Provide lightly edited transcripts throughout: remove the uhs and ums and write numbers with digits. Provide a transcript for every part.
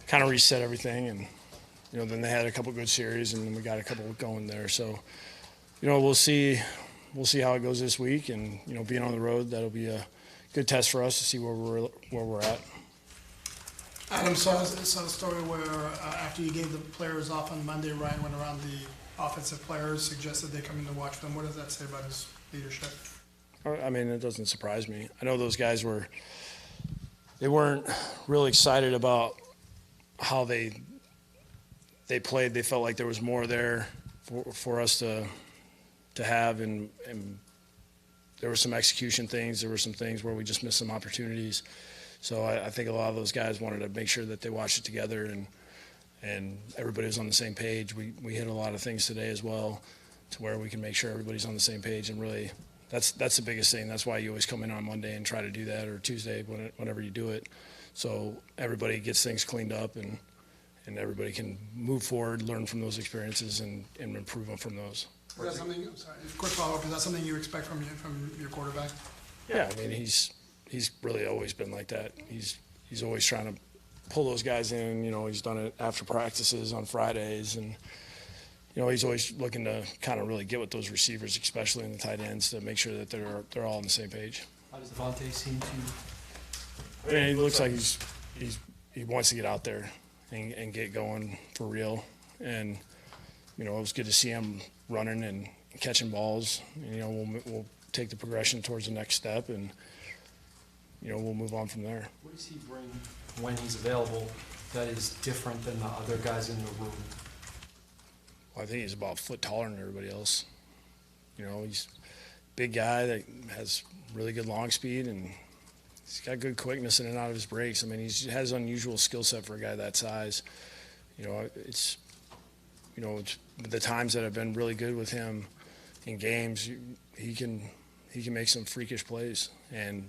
kind of reset everything. And, then they had a couple good series, and then we got a couple going there. So, we'll see how it goes this week. And, being on the road, that'll be a good test for us to see where we're at. Adam, saw a story where after you gave the players off on Monday, Ryan went around the offensive players, suggested they come in to watch them. What does that say about his leadership? I mean, it doesn't surprise me. I know those guys weren't really excited about how they played. They felt like there was more there for us to have, and there were some execution things. There were some things where we just missed some opportunities. So I think a lot of those guys wanted to make sure that they watched it together and everybody was on the same page. We hit a lot of things today as well to where we can make sure everybody's on the same page, and really that's the biggest thing. That's why you always come in on Monday and try to do that, or Tuesday, whenever you do it. So everybody gets things cleaned up and everybody can move forward, learn from those experiences, and improve on from those. Is that something, quick follow-up, is that something you expect from your quarterback? Yeah, I mean, he's really always been like that. He's always trying to pull those guys in. He's done it after practices on Fridays, and he's always looking to kind of really get with those receivers, especially in the tight ends, to make sure that they're all on the same page. How does Devontae seem to? I mean, he looks like he wants to get out there and get going for real. And it was good to see him running and catching balls. And, we'll take the progression towards the next step, and we'll move on from there. What does he bring when he's available that is different than the other guys in the room? Well, I think he's about a foot taller than everybody else. He's a big guy that has really good long speed, and he's got good quickness in and out of his breaks. I mean, he has unusual skill set for a guy that size. It's the times that have been really good with him in games, he can make some freakish plays, and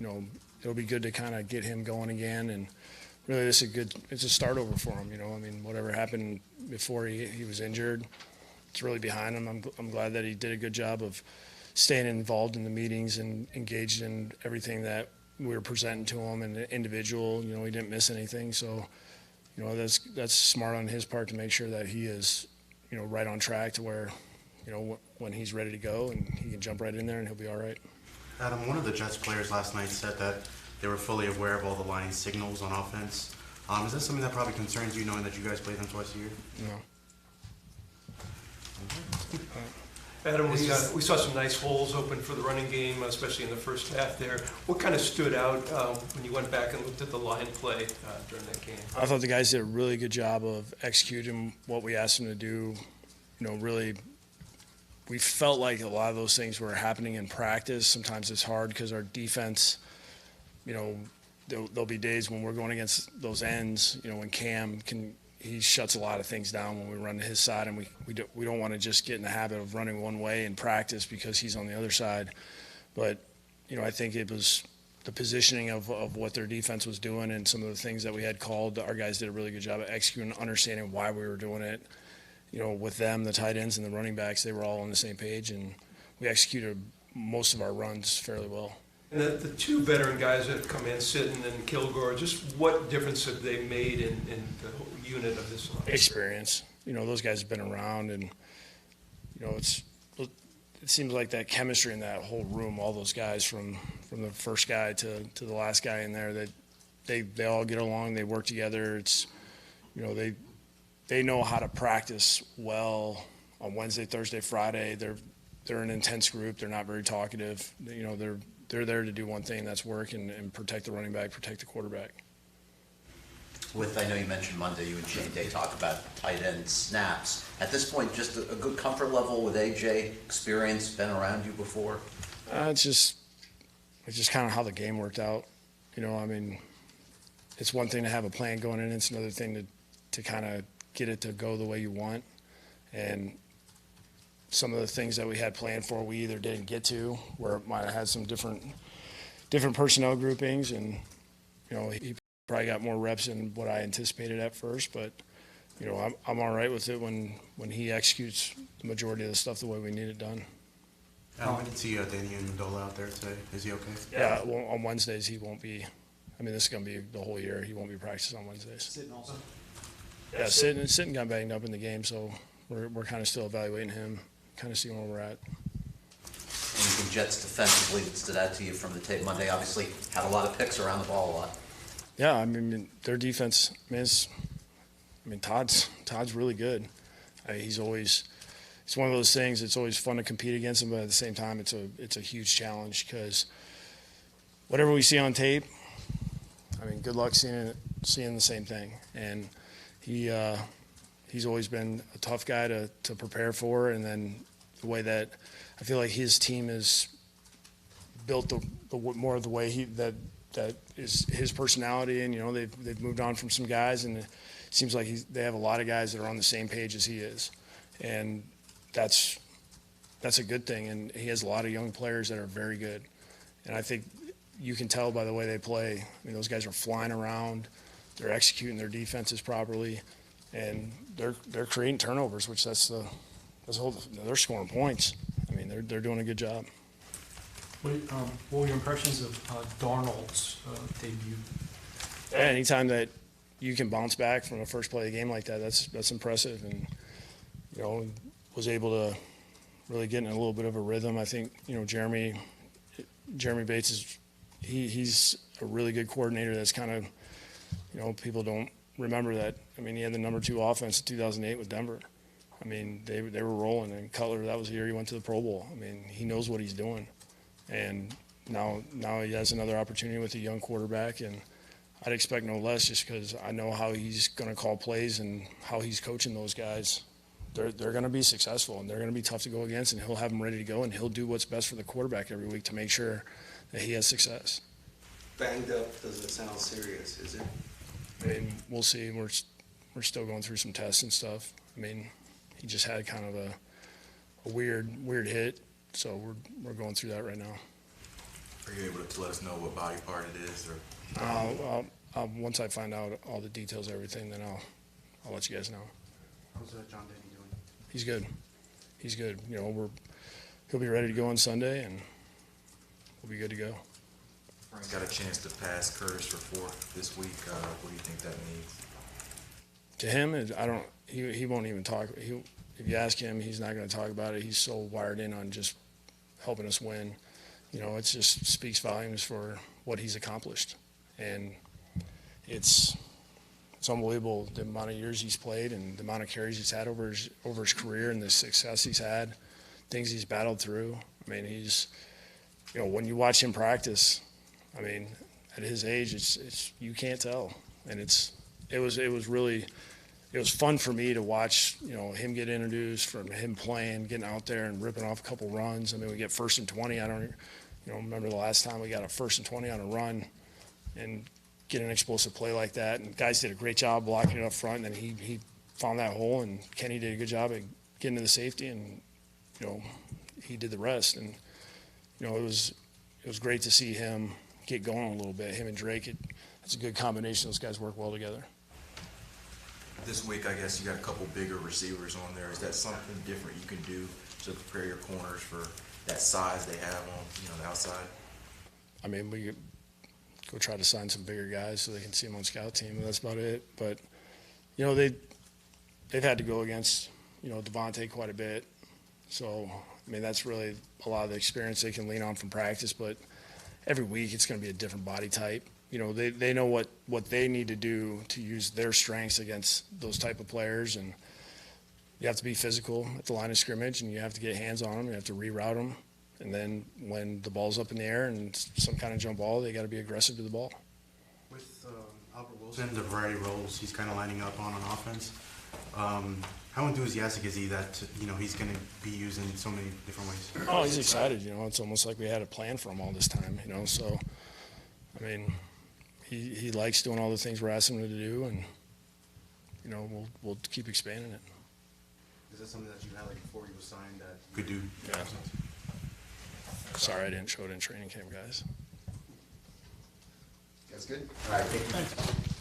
it'll be good to kind of get him going again. And really, it's a start over for him. I mean, whatever happened before he was injured, it's really behind him. I'm glad that he did a good job of staying involved in the meetings and engaged in everything that we were presenting to him, and the individual. He didn't miss anything. So, that's smart on his part to make sure that he is, right on track to where, when he's ready to go, and he can jump right in there and he'll be all right. Adam, one of the Jets players last night said that they were fully aware of all the line signals on offense. Is that something that probably concerns you, knowing that you guys play them twice a year? No. Adam, we saw some nice holes open for the running game, especially in the first half there. What kind of stood out when you went back and looked at the line play during that game? I thought the guys did a really good job of executing what we asked them to do. Really, we felt like a lot of those things were happening in practice. Sometimes it's hard because our defense, there'll be days when we're going against those ends, when Cam he shuts a lot of things down when we run to his side, and we don't want to just get in the habit of running one way in practice because he's on the other side. But, I think it was the positioning of what their defense was doing and some of the things that we had called. Our guys did a really good job of executing, understanding why we were doing it. With them, the tight ends and the running backs, they were all on the same page, and we executed most of our runs fairly well. And the two veteran guys that have come in, Sitton and Kilgore, just what difference have they made in the whole unit of this line? Experience. Those guys have been around, and, it seems like that chemistry in that whole room, all those guys from the first guy to the last guy in there, that they all get along, they work together. It's, they know how to practice well on Wednesday, Thursday, Friday. They're an intense group. They're not very talkative. They're there to do one thing, that's work and protect the running back, protect the quarterback. I know you mentioned Monday, you and Shane Day talk about tight end snaps. At this point, just a good comfort level with AJ, experience, been around you before? It's just kind of how the game worked out. I mean, it's one thing to have a plan going in. It's another thing to kind of get it to go the way you want. And some of the things that we had planned for, we either didn't get to, where it might have had some different personnel groupings, and he probably got more reps than what I anticipated at first. But I'm all right with it when he executes the majority of the stuff the way we need it done. I didn't see Danny Amendola out there today. Is he okay? Yeah, well, on Wednesdays he won't be I mean, this is going to be the whole year. He won't be practicing on Wednesdays. Sitting also. Yeah, sitting got banged up in the game, so we're kind of still evaluating him, kind of seeing where we're at. Anything Jets defensively that stood out to you from the tape Monday? Obviously, had a lot of picks around the ball a lot. Yeah, I mean, their defense, Todd's really good. It's one of those things. It's always fun to compete against him, but at the same time, it's a huge challenge because whatever we see on tape, I mean, good luck seeing the same thing. And he's always been a tough guy to prepare for, and then the way that I feel like his team is built more of the way that is his personality, and they've moved on from some guys, and it seems like they have a lot of guys that are on the same page as he is, and that's a good thing. And he has a lot of young players that are very good, and I think you can tell by the way they play. I mean, those guys are flying around, they're executing their defenses properly, and they're creating turnovers, which they're scoring points. I mean, they're doing a good job. What were your impressions of Darnold's debut? Yeah, anytime that you can bounce back from a first play of the game like that, that's impressive. And was able to really get in a little bit of a rhythm. I think Jeremy Bates he's a really good coordinator. That's kind of people don't remember that. I mean, he had the number 2 offense in 2008 with Denver. I mean, they were rolling, and Cutler, that was the year he went to the Pro Bowl. I mean, he knows what he's doing. And now he has another opportunity with a young quarterback, and I'd expect no less just because I know how he's going to call plays and how he's coaching those guys. They're going to be successful, and they're going to be tough to go against, and he'll have them ready to go, and he'll do what's best for the quarterback every week to make sure that he has success. Banged up doesn't sound serious, is it? I mean, we'll see. We're still going through some tests and stuff. I mean, he just had kind of a weird hit. So we're going through that right now. Are you able to let us know what body part it is? Or Once I find out all the details of everything, then I'll let you guys know. How's John Denny doing? He's good. He's good. He'll be ready to go on Sunday, and we'll be good to go. Frank got a chance to pass Curtis for 4th this week. What do you think that means? To him, he won't even talk. If you ask him, he's not going to talk about it. He's so wired in on just helping us win. It just speaks volumes for what he's accomplished. And it's unbelievable the amount of years he's played and the amount of carries he's had over his career and the success he's had, things he's battled through. I mean, he's, when you watch him practice, I mean, at his age, it's you can't tell. And it was fun for me to watch, him get introduced, from him playing, getting out there and ripping off a couple runs. I mean, we get 1st and 20. I don't, remember the last time we got a 1st and 20 on a run and get an explosive play like that. And guys did a great job blocking it up front. And then he found that hole, and Kenny did a good job at getting to the safety, and he did the rest. And it was great to see him get going a little bit. Him and Drake, it's a good combination. Those guys work well together. This week, I guess you got a couple bigger receivers on there. Is that something different you can do to prepare your corners for that size they have on the outside? I mean, we go try to sign some bigger guys so they can see them on scout team, and that's about it. But they've had to go against Devontae quite a bit. So I mean, that's really a lot of the experience they can lean on from practice. But every week it's going to be a different body type. They know what they need to do to use their strengths against those type of players, and you have to be physical at the line of scrimmage, and you have to get hands on them. You have to reroute them, and then when the ball's up in the air and some kind of jump ball, they got to be aggressive to the ball. With Albert Wilson, the variety of roles he's kind of lining up on offense, how enthusiastic is he that he's going to be used in so many different ways? Oh, he's excited. It's almost like we had a plan for him all this time. So I mean, he likes doing all the things we're asking him to do, and we'll keep expanding it. Is that something that you had before you signed that you could do? Yeah. Sorry I didn't show it in training camp, guys. That's good. All right, thank you.